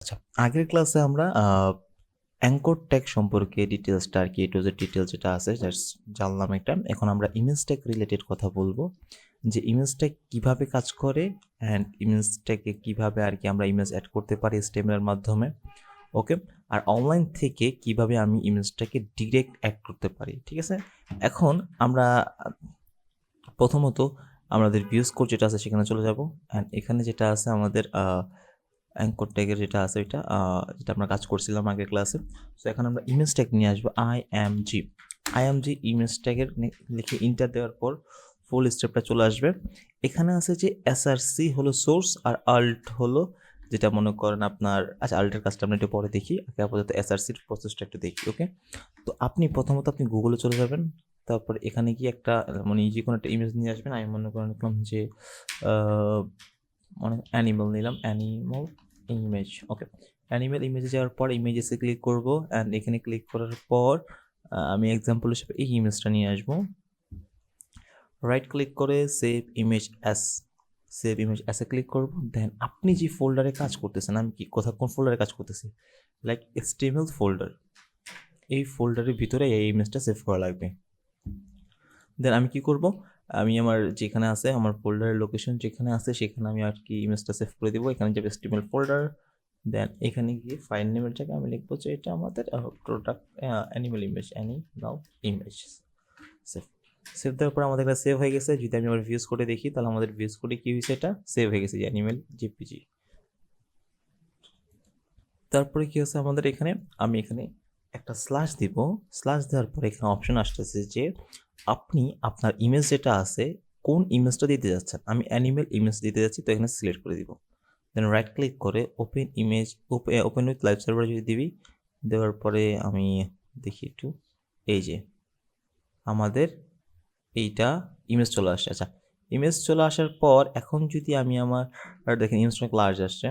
আচ্ছা, আগের ক্লাসে আমরা অ্যাঙ্কর ট্যাগ সম্পর্কে ডিটেইলসটা আরকি A to Z ডিটেইলস যেটা আছে জাস্ট জানলাম একটা। এখন আমরা ইমেজ ট্যাগ রিলেটেড কথা বলবো। যে ইমেজ ট্যাগ কিভাবে কাজ করে অ্যান্ড ইমেজ ট্যাগে কিভাবে আরকি আমরা ইমেজ এড করতে পারি HTML এর মাধ্যমে। ওকে? আর অনলাইন থেকে কিভাবে আমি ইমেজটাকে ডিরেক্ট এড করতে পারি। ঠিক আছে? এখন আমরা প্রথমত আমাদের ভিউজ কোড যেটা আছে সেখানে চলে যাব অ্যান্ড এখানে যেটা আছে আমাদের অ্যাঙ্কর ট্যাগের যেটা আছে ওইটা যেটা আমরা কাজ করছিলাম আগের ক্লাসে। সো এখন আমরা ইমেজ ট্যাগ নিয়ে আসবো আইএমজি ইমেজ ট্যাগের লিখে ইন্টার দেওয়ার পর ফুল স্টেপটা চলে আসবে। এখানে আছে যে এসআরসি হলো সোর্স আর আল্ট হলো যেটা মনে করেন আপনার আচ্ছা আল্টের কাজটা আমরা একটু পরে দেখি আগে আপাতত এসআরসির প্রসেসটা একটু দেখি। ওকে, তো প্রথমত আপনি গুগলে চলে যাবেন, তারপর এখানে গিয়ে একটা মানে যে কোনো একটা ইমেজ নিয়ে আসবেন। আমি মনে করেন লিখলাম যে মানে অ্যানিমাল নিলাম, অ্যানিমাল ইমেজ। ওকে, অ্যানিমাল ইমেজে যাওয়ার পর ইমেজেসে ক্লিক করব অ্যান্ড এখানে ক্লিক করার পর আমি এক্সাম্পল হিসেবে এই ইমেজটা নিয়ে আসবো। রাইট ক্লিক করে সেভ ইমেজ অ্যাসে ক্লিক করব। দেন আপনি যে ফোল্ডারে কাজ করতেছেন, আমি কি কোন ফোল্ডারে কাজ করতেছি, লাইক HTML ফোল্ডার, এই ফোল্ডারের ভিতরে এই ইমেজটা সেভ করা লাগবে। দেন আমি কি করব, আমি আমার যেখানে আছে আমার ফোল্ডারের লোকেশন যেখানে আছে সেখানে আমি আর কি ইমেজটা সেভ করে দেবো। এখানে যাবে HTML ফোল্ডার, দেন এখানে গিয়ে ফাইল নেমের জায়গায় আমি লিখবো যে এটা আমাদের প্রোডাক্ট অ্যানিমাল ইমেজ সেভ দেওয়ার পর আমাদের কাছে সেভ হয়ে গেছে। যদি আমি আবার ভিউজ কোডে দেখি তাহলে আমাদের ভিউজ কোডে কি হয়েছে, এটা সেভ হয়ে গেছে অ্যানিমাল জেপিজি। তারপরে কি হচ্ছে আমাদের এখানে আমি এখানে একটা স্ল্যাশ দিব। স্ল্যাশ দেওয়ার পরে এখানে অপশন আসতেছে যে আপনি আপনার ইমেজ যেটা আছে কোন ইমেজটা দিতে যাচ্ছেন। আমি অ্যানিমাল ইমেজ দিতে যাচ্ছি, তো এখানে সিলেক্ট করে দিব। দেন রাইট ক্লিক করে open image, open with live server যদি দিবি, দেওয়ার পরে আমি দেখি একটু, এই যে আমাদের এইটা ইমেজ চলে আসছে। আচ্ছা, ইমেজ চলে আসার পর এখন যদি আমি আমার দেখেন ইমেজটা লার্জ আসছে,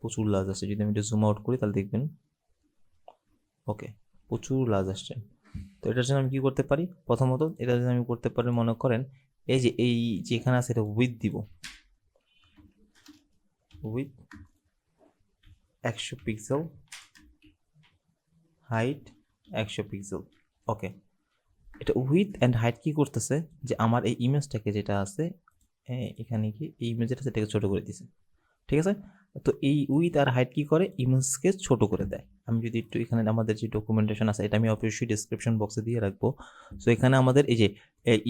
প্রচুর লার্জ আসছে। যদি আমি এটা জুম আউট করি তাহলে দেখবেন ওকে প্রচুর লার্জ আসছে। তো এটার জন্য আমি কী করতে পারি, প্রথমত এটার জন্য আমি করতে পারি মনে করেন এই যে এখানে আছে এটা উইথ দিব, উইথ 100 পিক্সেল, হাইট 100 পিক্সেল। ওকে, এটা উইথ অ্যান্ড হাইট কী করতেছে যে আমার এই ইমেজটাকে যেটা আছে এখানে কি এই ইমেজটা সেটাকে ছোটো করে দিছে। ঠিক আছে, তো এই উইথ আর হাইট কী করে, ইমেজকে ছোট করে দেয়। আমি যদি একটু এখানে আমাদের যে ডকুমেন্টেশন আছে এটা আমি অবশ্যই ডিসক্রিপশন বক্সে দিয়ে রাখবো। সো এখানে আমাদের এই যে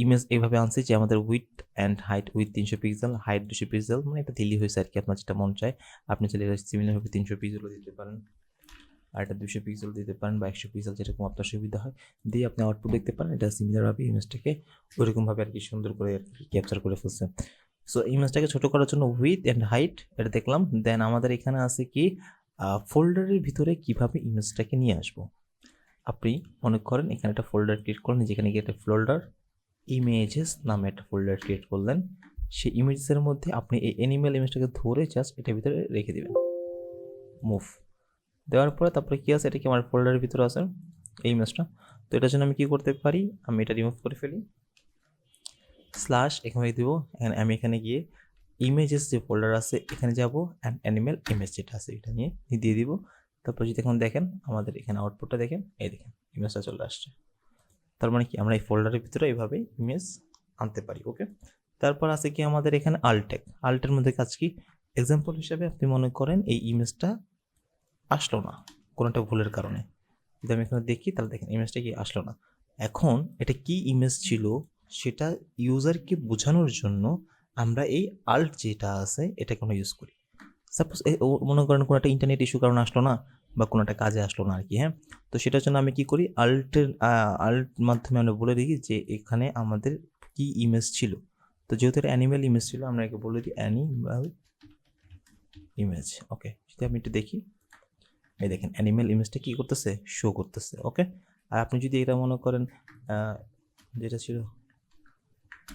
ইমেজ এইভাবে আনছি যে আমাদের with and height, with 300 pixel, height 200 pixel, মানে এটা দিল্লি হয়েছে আর কি, আপনার যেটা মন চায়। আপনি চাইলে সিমিলারভাবে 300 পিক্সেলও দিতে পারেন, আর এটা 200 পিক্সেল দিতে পারেন বা 100 পিক্সেল, যেরকম আপনার সুবিধা হয় দিয়ে আপনি আউটপুট দেখতে পারেন। এটা সিমিলারভাবে ইমেজটাকে ওইরকমভাবে আর কি সুন্দর করে আর কি ক্যাপচার করে ফেলছে। সো ইমেজটাকে ছোটো করার জন্য উইথ অ্যান্ড হাইট এটা দেখলাম। দেন আমাদের এখানে আছে কি ফোল্ডারের ভিতরে কিভাবে ইমেজটাকে নিয়ে আসবো। আপনি মনে করেন এখানে একটা ফোল্ডার ক্রিয়েট করলেন, যেখানে গিয়ে একটা ফোল্ডার ইমেজেস নামে একটা ফোল্ডার ক্রিয়েট করলেন। সেই ইমেজেসের মধ্যে আপনি এই অ্যানিমাল ইমেজটাকে ধরে জাস্ট এটার ভিতরে রেখে দেবেন, মুভ দেওয়ার পরে তারপরে কী আছে, এটা কি আমার ফোল্ডারের ভিতরে আছে এই ইমেজটা। তো এটার জন্য আমি কী করতে পারি, আমি এটা রিমুভ করে ফেলি, স্ল্যাশ এখানে দিব। আমি এখানে গিয়ে ইমেজেস যে ফোল্ডার আছে এখানে যাব অ্যান্ড অ্যানিমেল ইমেজ যেটা আছে এটা নিয়ে দিয়ে দিব। তারপর যদি এখন দেখেন আমাদের এখানে আউটপুটটা দেখেন, এই দেখেন ইমেজটা চলে আসছে। তার মানে কি আমরা এই ফোল্ডারের ভিতরে এইভাবে ইমেজ আনতে পারি। ওকে, তারপর আছে কি আমাদের এখানে আল্টেক, আল্টের মধ্যে কাজ কি, এক্সাম্পল হিসাবে আপনি মনে করেন এই ইমেজটা আসলো না কোনো একটা ভুলের কারণে, যদি আমি এখানে দেখি তাহলে দেখেন ইমেজটা কি আসলো না। এখন এটা কি ইমেজ ছিল সেটা ইউজারকে বোঝানোর জন্য আমরা এই আল্ট যেটা আছে এটাকে আমরা ইউজ করি। সাপোজ মনে করেন কোনো একটা ইন্টারনেট ইস্যু কারণে আসলো না বা কোনো একটা কাজে আসলো না আর কি, হ্যাঁ, তো সেটার জন্য আমি কি করি, আল্ট মাধ্যমে আমরা বলে দিই যে এখানে আমাদের কি ইমেজ ছিল। তো যেহেতু এটা অ্যানিমেল ইমেজ ছিল আমরা একে বলে দিই অ্যানিমাল ইমেজ। ওকে, যদি আমি একটু দেখি, এই দেখেন অ্যানিমেল ইমেজটা কী করতেছে, শো করতেছে। ওকে, আর আপনি যদি এটা মনে করেন যেটা ছিল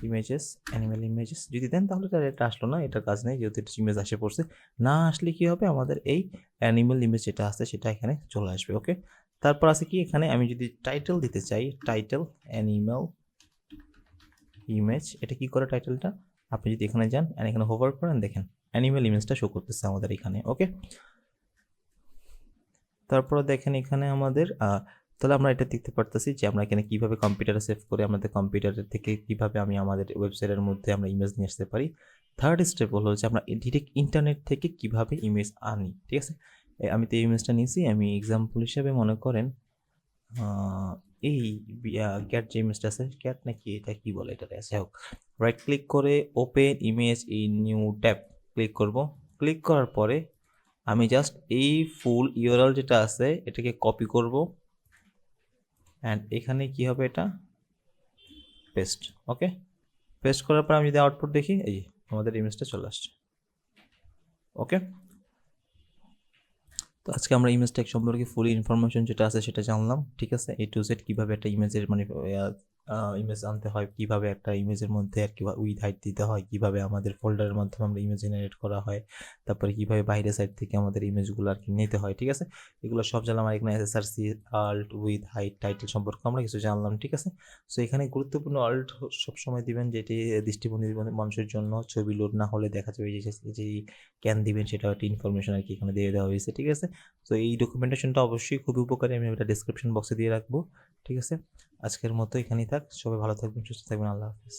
ইমেজেস, অ্যানিমেল ইমেজেস যদি দেন তাহলে এটা আসলো না, এটার কাজ নেই যেহেতু এটা ইমেজ আসে পড়ছে। না আসলে কী হবে, আমাদের এই অ্যানিমেল ইমেজ যেটা আছে সেটা এখানে চলে আসবে। ওকে, তারপর আছে কি এখানে আমি যদি টাইটেল দিতে চাই, টাইটেল অ্যানিমেল ইমেজ, এটা কি করে টাইটেলটা, আপনি যদি এখানে যান এখানে হোভার করেন দেখেন অ্যানিমেল ইমেজটা শো করতেছে আমাদের এখানে। ওকে, তারপরে দেখেন এখানে আমাদের তাহলে আমরা এটা দেখতে পারতেছি যে আমরা এখানে কিভাবে কম্পিউটারে সেভ করে আমাদের কম্পিউটারের থেকে কিভাবে আমি আমাদের ওয়েবসাইটের মধ্যে আমরা ইমেজ নিয়ে আসতে পারি। থার্ড স্টেপ হলো যে আমরা ডিরেক্ট ইন্টারনেট থেকে কিভাবে ইমেজ আনি। ঠিক আছে, আমি তো এই ইমেজটা নিয়েছি, আমি এক্সাম্পল হিসেবে মনে করেন এই ক্যাট যে ইমেজটা আছে, ক্যাট নাকি এটা কি বলে এটা আছে হোক, রাইট ক্লিক করে open image in new tab click করব। ক্লিক করার পরে আমি জাস্ট এই ফুল ইউআরএল যেটা আছে এটাকে কপি করব অ্যান্ড এখানে কি হবে এটা পেস্ট। ওকে, পেস্ট করার পর আমি যদি আউটপুট দেখি, এই যে আমাদের ইমেজটা চলে আসছে। ওকে, তো আজকে আমরা ইমেজ ট্যাগ সম্পর্কে ফুল ইনফরমেশন যেটা আছে সেটা জানলাম। ঠিক আছে, A to Z কীভাবে একটা ইমেজের মানে ইমেজ আনতে হয়, কীভাবে একটা ইমেজের মধ্যে আর কি উইথ হাইট দিতে হয়, কীভাবে আমাদের ফোল্ডারের মাধ্যমে আমরা ইমেজ জেনারেট করা হয়, তারপরে কীভাবে বাইরের সাইড থেকে আমাদের ইমেজগুলো আর কি নিতে হয়। ঠিক আছে, এগুলো সব জানলাম। আর এখানে SRC Alt with height title সম্পর্কে আমরা কিছু জানলাম। ঠিক আছে, সো এখানে গুরুত্বপূর্ণ আল্ট সবসময় দিবেন যেটি দৃষ্টিবন্ধী মানুষের জন্য, ছবি লোড না হলে দেখা যাবে যে ক্যান দিবেন সেটা একটা ইনফরমেশন আর কি এখানে দিয়ে দেওয়া হয়েছে। ঠিক আছে, তো এই ডকুমেন্টেশনটা অবশ্যই খুবই উপকারী, আমি এটা ডিসক্রিপশন বক্সে দিয়ে রাখবো। ঠিক আছে, আজকের মতো এখানেই থাক, সবাই ভালো থাকবেন, সুস্থ থাকবেন, আল্লাহ হাফিজ।